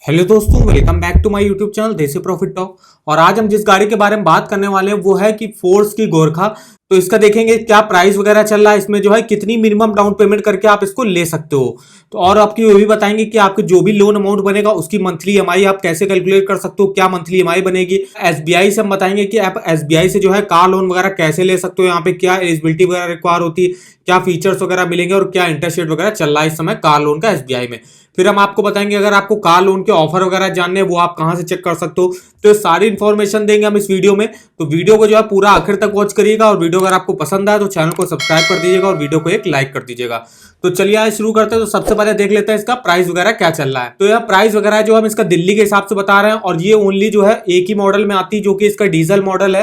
Hello दोस्तों, welcome back to my YouTube channel Desi Profit Talk. और आज हम जिस गाड़ी के बारे में बात करने वाले हैं वो है कि फोर्स की गोरखा। तो इसका देखेंगे क्या प्राइस वगैरह चल रहा है, इसमें जो है कितनी मिनिमम डाउन पेमेंट करके आप इसको ले सकते हो। तो और आपकी ये भी बताएंगे कि आपके जो भी लोन अमाउंट बनेगा उसकी मंथली ईएमआई आप कैसे कैलकुलेट कर सकते हो, क्या मंथली ईएमआई बनेगी। एसबीआई से हम बताएंगे कि आप एसबीआई से जो है कार लोन वगैरह कैसे ले सकते हो, यहाँ पे क्या एलिजिबिलिटी वगैरह रिक्वायर होती है, क्या फीचर्स वगैरह मिलेंगे और क्या इंटरेस्ट रेट वगैरह चल रहा है इस समय कार लोन का एसबीआई में। फिर हम आपको बताएंगे अगर आपको कार लोन के ऑफर वगैरह जानने हैं वो आप कहां से चेक कर सकते हो। तो ये सारी इंफॉर्मेशन देंगे हम इस वीडियो में। तो वीडियो को जो है पूरा आखिर तक वॉच करिएगा और वीडियो अगर आपको पसंद आए तो चैनल को सब्सक्राइब कर दीजिएगा और वीडियो को एक लाइक कर दीजिएगा। तो चलिए आज शुरू करते हैं। तो सबसे पहले देख लेते हैं इसका प्राइस वगैरह क्या चल रहा है। तो यह प्राइस वगैरह है जो हम इसका दिल्ली के हिसाब से बता रहे हैं और ये ओनली जो है एक ही मॉडल में आती है जो कि इसका डीजल मॉडल है।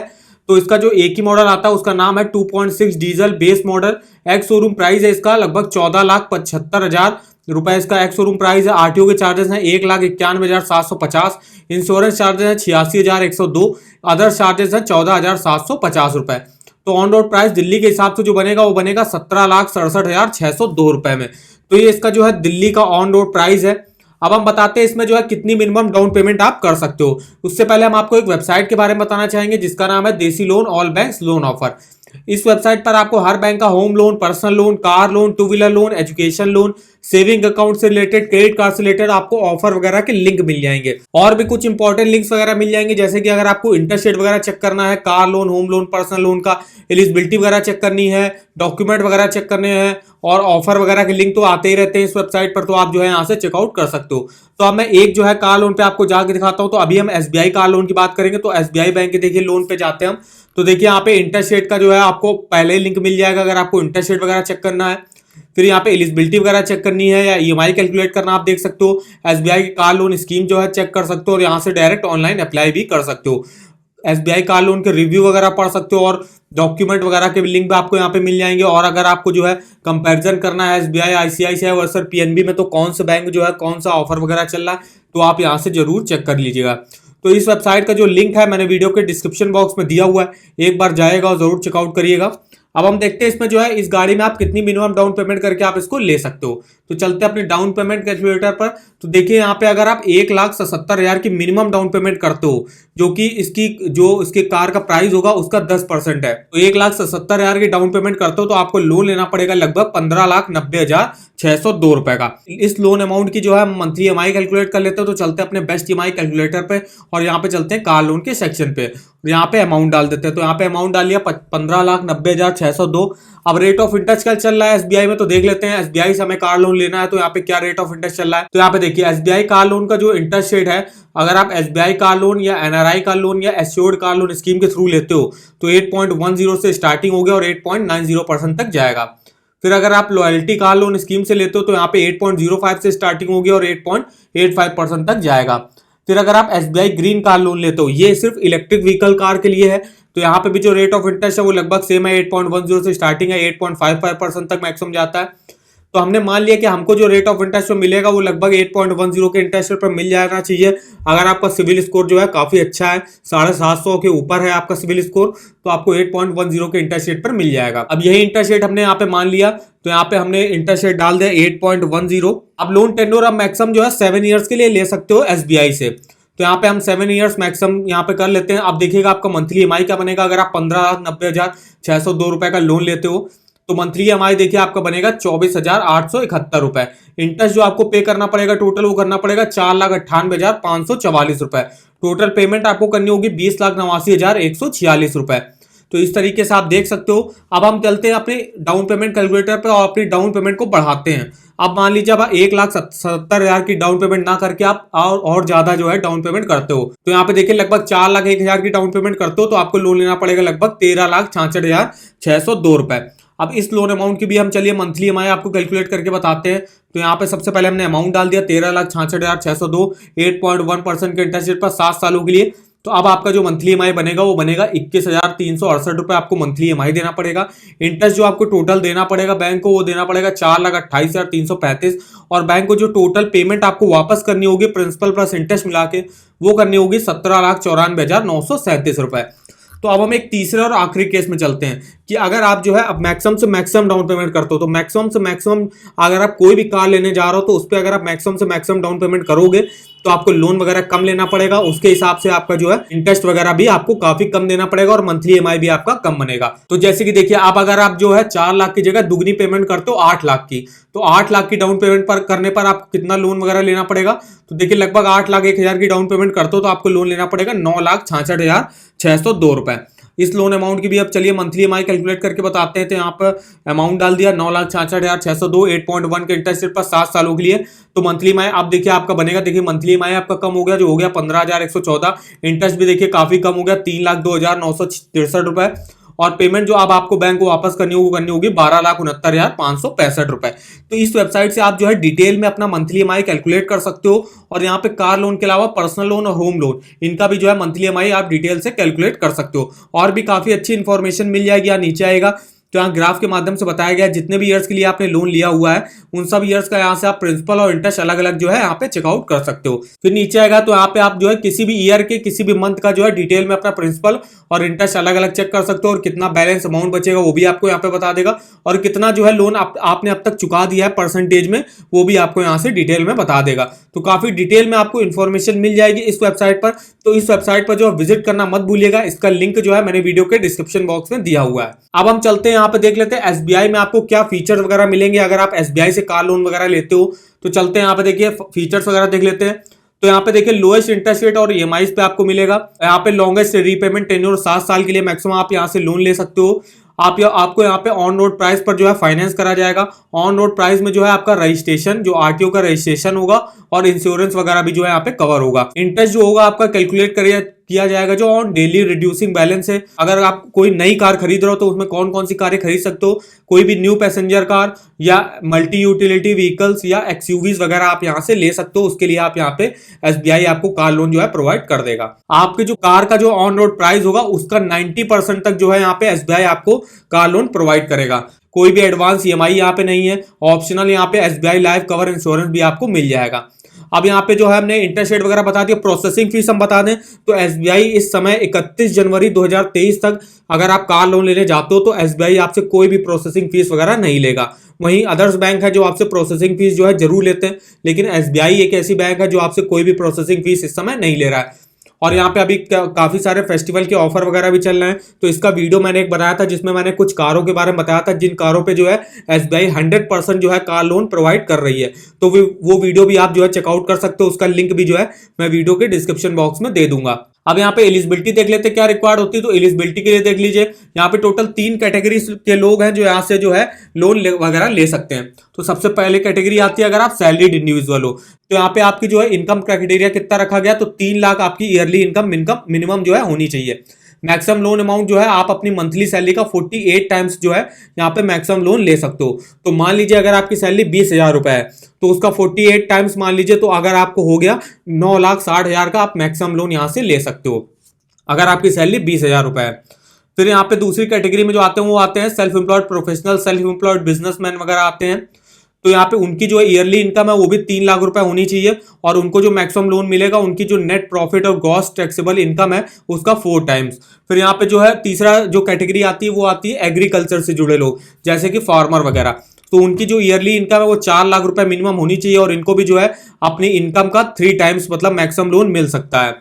तो इसका जो एक ही मॉडल आता है उसका नाम है 2.6 diesel base model. Ex showroom price है इसका लगभग 14,75,000 रुपए इसका एक्स शोरूम प्राइस है। आरटीओ के चार्जेस हैं 1,91,750। इंश्योरेंस चार्जेस हैं 86,102। अदर चार्जेस हैं 14,750 रुपए। तो ऑन रोड प्राइस दिल्ली के हिसाब से जो बनेगा वो बनेगा 17,67,602 रुपए में। तो ये इसका जो है दिल्ली का ऑन रोड प्राइस है। अब हम बताते हैं इसमें जो है कितनी मिनिमम डाउन पेमेंट आप कर सकते हो। उससे पहले हम आपको एक वेबसाइट के बारे में बताना चाहेंगे जिसका नाम है देसी loan all banks loan offer. इस वेबसाइट पर आपको हर बैंक का home loan, personal loan, car loan, two wheeler loan, education loan, saving account से रिलेटेड, क्रेडिट कार्ड से रिलेटेड आपको ऑफर वगैरह के लिंक मिल जाएंगे और भी कुछ इंपॉर्टेंट लिंक्स वगैरह मिल जाएंगे। जैसे कि अगर आपको इंटरेस्ट रेट वगैरह चेक करना है, car loan, home loan, personal loan का एलिजिबिलिटी वगैरह चेक करनी है, डॉक्यूमेंट वगैरह चेक करने हैं और ऑफर वगैरह के लिंक तो आते ही रहते हैं इस वेबसाइट पर। तो आप जो है यहाँ से चेकआउट कर सकते हो। तो अब मैं एक जो है कार लोन पे आपको जाके दिखाता हूँ। तो अभी हम एसबीआई कार लोन की बात करेंगे। तो एसबीआई बैंक के देखिए लोन पे जाते हैं हम। तो देखिए यहाँ पे इंटरेस्ट रेट का जो है आपको पहले लिंक मिल जाएगा अगर आपको इंटरेस्ट रेट वगैरह चेक करना है। फिर यहाँ पे एलिजिबिलिटी वगैरह चेक करनी है या ईएमआई कैलकुलेट करना आप देख सकते हो। एसबीआई की कार लोन स्कीम जो है चेक कर सकते हो और यहाँ से डायरेक्ट ऑनलाइन अप्लाई भी कर सकते हो। एसबीआई कार लोन के रिव्यू वगैरह पढ़ सकते हो और डॉक्यूमेंट वगैरह के लिंक भी आपको यहाँ पे मिल जाएंगे। और अगर आपको जो है कंपैरिजन करना है एसबीआई, आईसीआईसीआई वर्सेस पीएनबी में तो कौन सा बैंक जो है कौन सा ऑफर वगैरह चल रहा है तो आप यहाँ से जरूर चेक कर लीजिएगा। तो इस वेबसाइट का जो लिंक है मैंने वीडियो के डिस्क्रिप्शन बॉक्स में दिया हुआ है, एक बार जाएगा और जरूर चेकआउट करिएगा। अब हम देखते हैं इसमें जो है इस गाड़ी में आप कितनी मिनिमम डाउन पेमेंट करके आप इसको ले सकते हो। तो चलते हैं अपने डाउन पेमेंट कैलकुलेटर पर। तो देखिए यहाँ पे अगर आप 1,77,000 की मिनिमम डाउन पेमेंट करते हो जो कि इसके कार का प्राइस होगा उसका 10% है। तो 1,77,000 की डाउन पेमेंट करते हो तो आपको लोन लेना पड़ेगा लगभग 15,90,602 रुपए का। इस लोन अमाउंट की जो है मंथली ईएमआई कैलकुलेट कर लेते हो। तो चलते हैं अपने बेस्ट ईएमआई कैलकुलेटर पे और यहाँ पे चलते हैं कार लोन के सेक्शन पे और यहाँ पे अमाउंट डाल देते हैं। तो यहाँ पे अमाउंट डाल लिया 15,90,602। अब रेट ऑफ इंटरेस्ट क्या चल रहा है एसबीआई में तो देख लेते हैं। एसबीआई से हमें कार लोन लेना है तो यहाँ पे क्या रेट ऑफ इंटरेस्ट चल रहा है। तो यहाँ पे देखिए एसबीआई कार लोन का जो इंटरेस्ट रेट है, अगर आप एसबीआई कार लोन या एनआरआई कार लोन या एश्योर्ड कार लोन स्कीम के थ्रू लेते हो तो 8.10 से स्टार्टिंग हो गया और 8.90% तक जाएगा। फिर अगर आप लॉयल्टी कार लोन स्कीम से लेते हो तो यहाँ पे 8.05 से स्टार्टिंग होगी और 8.85% तक जाएगा। फिर अगर आप एसबीआई ग्रीन कार लोन लेते हो, ये सिर्फ इलेक्ट्रिक व्हीकल कार के लिए है, तो यहाँ पे भी जो रेट ऑफ इंटरेस्ट है वो लगभग सेम है, 8.10 से स्टार्टिंग है, 8.55% तक मैक्सिमम जाता है। तो हमने मान लिया कि हमको जो रेट ऑफ इंटरेस्ट मिलेगा वो लगभग 8.10 के इंटरेस्ट रेट पर मिल जाना चाहिए। अगर आपका सिविल स्कोर जो है काफी अच्छा है, 750 के ऊपर है आपका सिविल स्कोर, तो आपको 8.10 के इंटरेस्ट रेट पर मिल जाएगा। अब यही इंटरेस्ट रेट हमने यहाँ पे मान लिया तो यहाँ पे हमने इंटरेस्ट रेट डाल दिया 8.10। अब लोन टेन्योर आप मैक्सिमम जो है 7 ईयर्स के लिए ले सकते हो एसबीआई से। तो यहाँ पे हम 7 ईयर्स मैक्सिमम यहाँ पे कर लेते हैं। अब देखिएगा आपका मंथली ईएमआई क्या बनेगा। अगर आप 15,90,602 रुपए का लोन लेते हो तो मंथली ईएमआई देखिए आपका बनेगा 24,871 रुपए। इंटरेस्ट जो आपको पे करना पड़ेगा टोटल वो करना पड़ेगा 4,98,544 रुपए। टोटल पेमेंट आपको करनी होगी 20,89,146 रुपए। तो इस तरीके से आप देख सकते हो। अब हम चलते हैं अपने डाउन पेमेंट कैलकुलेटर पर और अपनी डाउन पेमेंट को बढ़ाते हैं। अब मान लीजिए अब 1,77,000 की डाउन पेमेंट ना करके आप और ज्यादा जो है डाउन पेमेंट करते हो तो यहाँ पे देखिए लगभग 4,01,000 की डाउन पेमेंट करते हो तो आपको लोन लेना पड़ेगा लगभग 13,66,602 रुपए। अब इस लोन अमाउंट की भी हम चलिए मंथली ईएमआई आपको कैलकुलेट करके बताते हैं। तो यहाँ पे सबसे पहले हमने अमाउंट डाल दिया 13,66,602, 8.1% के इंटरेस्ट रेट पर 7 सालों के लिए। तो अब आपका जो मंथली ईएमआई बनेगा वो बनेगा 21,368 रुपए आपको मंथली ईएमआई देना पड़ेगा। इंटरेस्ट जो आपको टोटल देना पड़ेगा बैंक को वो देना पड़ेगा 4,28,335 और बैंक को जो टोटल पेमेंट आपको वापस करनी होगी प्रिंसिपल प्लस इंटरेस्ट मिला के वो करनी होगी 17,94,937 रुपए। तो तो अब हम एक तीसरे और आखिरी केस में चलते हैं कि अगर आप जो है अब मैक्सिमम से मैक्सिमम डाउन पेमेंट करते हो, तो मैक्सिमम से मैक्सिमम अगर आप कोई भी कार लेने जा रहे हो तो उस पर अगर आप मैक्सिमम से मैक्सिमम डाउन पेमेंट करोगे तो आपको लोन वगैरह कम लेना पड़ेगा, उसके हिसाब से आपका जो है इंटरेस्ट वगैरह भी आपको काफी कम देना पड़ेगा और मंथली ईएमआई भी आपका कम बनेगा। तो जैसे कि देखिए, आप अगर आप जो है 4 लाख की जगह दुगनी पेमेंट करते हो 8 लाख की, तो 8 लाख की डाउन पेमेंट पर करने पर आपको कितना लोन वगैरह लेना पड़ेगा? तो देखिए, लगभग 8 लाख 1 हजार की डाउन पेमेंट करते हो तो आपको लोन लेना पड़ेगा 9,66,602 रुपए। इस लोन अमाउंट की भी अब चलिए मंथली ईएमआई कैलकुलेट करके बताते हैं। तो यहाँ पर अमाउंट डाल दिया 9,66,602, 8.1 के इंटरेस्ट रेट पर 7 सालों के लिए। तो मंथली ईएमआई अब देखिए आपका बनेगा, देखिए मंथली ईएमआई आपका कम हो गया, जो हो गया 15,114। इंटरेस्ट भी देखिए काफी कम हो गया 3,02,963 रुपए। और पेमेंट जो अब आपको बैंक को वापस करनी होगी 12,69,565 रुपए। तो इस वेबसाइट से आप जो है डिटेल में अपना मंथली ईएमआई कैलकुलेट कर सकते हो। और यहाँ पे कार लोन के अलावा पर्सनल लोन और होम लोन, इनका भी जो है मंथली ईएमआई आप डिटेल से कैलकुलेट कर सकते हो। और भी काफी अच्छी इंफॉर्मेशन मिल जाएगी, यहाँ नीचे आएगा तो यहाँ ग्राफ के माध्यम से बताया गया है जितने भी ईयर्स के लिए आपने लोन लिया हुआ है उन सब ईयर्स का यहाँ से आप प्रिंसिपल और इंटरेस्ट अलग अलग जो है यहाँ पे चेकआउट कर सकते हो। फिर नीचे आएगा तो यहाँ पे आप जो है किसी भी ईयर के किसी भी मंथ का जो है डिटेल में अपना प्रिंसिपल और इंटरेस्ट अलग अलग चेक कर सकते हो, और कितना बैलेंस अमाउंट बचेगा वो भी आपको यहाँ पे बता देगा, और कितना जो है लोन आपने अब तक चुका दिया है परसेंटेज में वो भी आपको यहाँ से डिटेल में बता देगा। तो काफी डिटेल में आपको इन्फॉर्मेशन मिल जाएगी इस वेबसाइट पर। तो इस वेबसाइट पर जो विजिट करना मत भूलिएगा, इसका लिंक जो है मैंने वीडियो के डिस्क्रिप्शन बॉक्स में दिया हुआ है। अब हम चलते हैं यहाँ पे देख लेते हैं एसबीआई में आपको क्या फीचर्स वगैरह मिलेंगे अगर आप एसबीआई से कार लोन वगैरह लेते हो। तो चलते हैं यहाँ पे देखिए फीचर्स वगैरह देख लेते हैं। तो यहाँ पे देखिए लोएस्ट इंटरेस्ट रेट और ईएमआई पे आपको मिलेगा। यहाँ पे लॉन्गेस्ट रीपेमेंट टेन्योर 7 साल के लिए मैक्सिमम आप यहाँ से लोन ले सकते हो। आपको यहाँ पे ऑन रोड प्राइस पर जो है फाइनेंस करा जाएगा। ऑन रोड प्राइस में जो है आपका रजिस्ट्रेशन, जो आरटीओ का रजिस्ट्रेशन होगा और इंश्योरेंस वगैरह भी जो है यहाँ पे कवर होगा। इंटरेस्ट जो होगा आपका कैलकुलेट किया जाएगा जो ऑन डेली रिड्यूसिंग बैलेंस है। अगर आप कोई नई कार खरीद रहे हो तो उसमें कौन कौन सी कारें खरीद सकते हो, कोई भी न्यू पैसेंजर कार या मल्टी यूटिलिटी व्हीकल्स या एक्सयूवीज वगैरह आप यहाँ से ले सकते हो। उसके लिए आप यहाँ पे एसबीआई आपको कार लोन जो है प्रोवाइड कर देगा। आपके जो कार का जो ऑन रोड प्राइस होगा उसका 90% तक जो है यहाँ पे एसबीआई आपको कार लोन प्रोवाइड करेगा। कोई भी एडवांस ईएमआई यहाँ पे नहीं है। ऑप्शनल यहाँ पे एसबीआई लाइफ कवर इंश्योरेंस भी आपको मिल जाएगा। अब यहाँ पे जो है हमने इंटरेस्ट रेट वगैरह बता दिया। प्रोसेसिंग फीस हम बता दें तो एसबीआई इस समय 31 जनवरी 2023 तक अगर आप कार लोन लेने जाते हो तो एसबीआई आपसे कोई भी प्रोसेसिंग फीस वगैरह नहीं लेगा। वहीं अदर्स बैंक है जो आपसे प्रोसेसिंग फीस जो है जरूर लेते हैं, लेकिन एसबीआई एक ऐसी बैंक है जो आपसे कोई भी प्रोसेसिंग फीस इस समय नहीं ले रहा है। और यहाँ पे अभी काफी सारे फेस्टिवल के ऑफर वगैरह भी चल रहे हैं। तो इसका वीडियो मैंने एक बनाया था जिसमें मैंने कुछ कारों के बारे में बताया था जिन कारों पे जो है एसबीआई 100% जो है कार लोन प्रोवाइड कर रही है। तो वो वीडियो भी आप जो है चेकआउट कर सकते हो। उसका लिंक भी जो है मैं वीडियो के डिस्क्रिप्शन बॉक्स में दे दूंगा। अब यहाँ पे एलिजिबिलिटी देख लेते हैं क्या रिक्वायर्ड होती है। तो एलिजिबिलिटी के लिए देख लीजिए, यहाँ पे टोटल 3 कैटेगरी के लोग हैं जो यहाँ से जो है लोन वगैरह ले सकते हैं। तो सबसे पहले कैटेगरी आती है अगर आप सैलरीड इंडिविजुअल हो। तो यहाँ पे आपकी जो है इनकम क्राइटेरिया कितना रखा गया, तो 3 लाख आपकी ईयरली इनकम मिनिमम जो है होनी चाहिए। मैक्सिमम लोन अमाउंट जो है आप अपनी मंथली सैलरी का 48 टाइम्स जो है यहाँ पे मैक्सिमम लोन ले सकते हो। तो मान लीजिए अगर आपकी सैलरी 20,000 रुपए है तो उसका 48 टाइम्स मान लीजिए, तो अगर आपको हो गया 9,60,000 का आप मैक्सिमम लोन यहाँ से ले सकते हो अगर आपकी सैलरी 20,000 रुपए है। फिर यहाँ पे दूसरी कैटेगरी में जो आते हैं वो आते हैं self employed professional, self employed businessman वगैरह आते हैं। तो यहाँ पे उनकी जो ईयरली इनकम है वो भी 3 लाख रुपए होनी चाहिए, और उनको जो मैक्सिमम लोन मिलेगा उनकी जो नेट प्रॉफिट और ग्रॉस टैक्सेबल इनकम है उसका 4 टाइम्स। फिर यहाँ पे जो है तीसरा जो कैटेगरी आती है वो आती है एग्रीकल्चर से जुड़े लोग, जैसे कि फार्मर वगैरह। तो उनकी जो ईयरली इनकम है वो 4 लाख रुपए मिनिमम होनी चाहिए, और इनको भी जो है अपनी इनकम का 3 टाइम्स मतलब मैक्सिमम लोन मिल सकता है।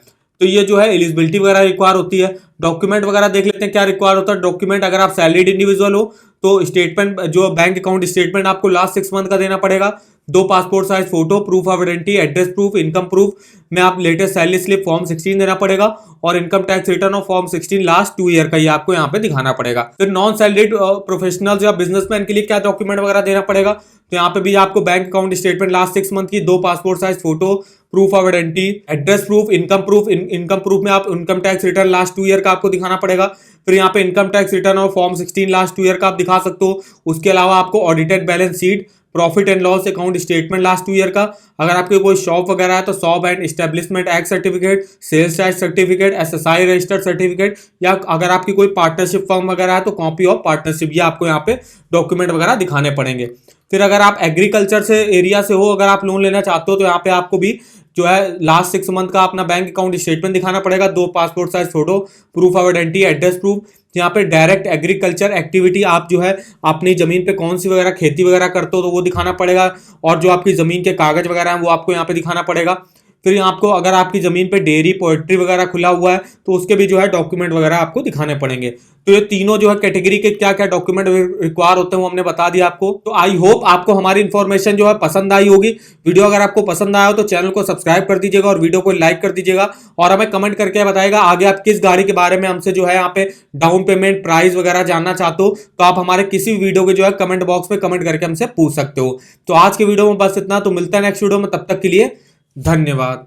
तो ये जो है एलिजिबिलिटी वगैरह रिक्वायर होती है। डॉक्यूमेंट वगैरह देख लेते हैं क्या रिक्वायर होता है। डॉक्यूमेंट अगर आप सैलरीड इंडिविजुअल हो तो स्टेटमेंट, जो बैंक अकाउंट स्टेटमेंट आपको लास्ट 6 मंथ का देना पड़ेगा। 2 passport size photo, proof of identity, address proof, income proof में आप लेटेस्ट सैलरी स्लिप फॉर्म 16 देना पड़ेगा, और income tax return of form 16 last 2 year का ये आपको यहाँ पे दिखाना पड़ेगा। फिर नॉन सैलरीड प्रोफेशनल्स या बिजनेसमैन के लिए क्या डॉक्यूमेंट वगैरह देना पड़ेगा, तो यहाँ पे भी आपको bank account statement last 6 month की, 2 passport size photo, proof of identity, address proof, income proof में आप income tax return last 2 year का आपको दिखाना पड़ेगा। फिर यहाँ पे इनकम टैक्स रिटर्न और फॉर्म 16 लास्ट 2 ईयर का आप दिखा सकते हो। उसके अलावा आपको audited balance sheet, profit and loss account statement last 2 year का। अगर आपके कोई शॉप वगैरह है तो shop and establishment act certificate, sales tax certificate, SSI registered certificate, या अगर आपकी कोई पार्टनरशिप फर्म वगैरह है तो कॉपी ऑफ पार्टनरशिप, ये आपको यहाँ पे डॉक्यूमेंट वगैरह दिखाने पड़ेंगे। फिर अगर आप एग्रीकल्चर से एरिया से हो, अगर आप लोन लेना चाहते हो तो यहाँ पे आपको भी जो है लास्ट 6 मंथ का अपना बैंक अकाउंट स्टेटमेंट दिखाना पड़ेगा, 2 passport size photo, proof of identity, address proof. यहाँ पे डायरेक्ट एग्रीकल्चर एक्टिविटी, आप जो है अपनी जमीन पे कौन सी वगैरह खेती वगैरह करते हो तो वो दिखाना पड़ेगा, और जो आपकी जमीन के कागज वगैरह हैं वो आपको यहाँ पे दिखाना पड़ेगा। फिर आपको अगर आपकी जमीन पे डेयरी पोल्ट्री वगैरह खुला हुआ है तो उसके भी जो है डॉक्यूमेंट वगैरह आपको दिखाने पड़ेंगे। तो ये तीनों जो है कैटेगरी के क्या क्या डॉक्यूमेंट रिक्वायर होते हैं वो हमने बता दिया आपको। तो आई होप आपको हमारी इन्फॉर्मेशन जो है पसंद आई होगी। वीडियो अगर आपको पसंद आया हो तो चैनल को सब्सक्राइब कर दीजिएगा और वीडियो को लाइक कर दीजिएगा, और हमें कमेंट करके बताएगा आगे आप किस गाड़ी के बारे में हमसे जो है यहाँ पे डाउन पेमेंट प्राइस वगैरह जानना चाहते हो, तो आप हमारे किसी भी वीडियो के जो है कमेंट बॉक्स में कमेंट करके हमसे पूछ सकते हो। तो आज के वीडियो में बस इतना, तो मिलता है नेक्स्ट वीडियो में, तब तक के लिए धन्यवाद।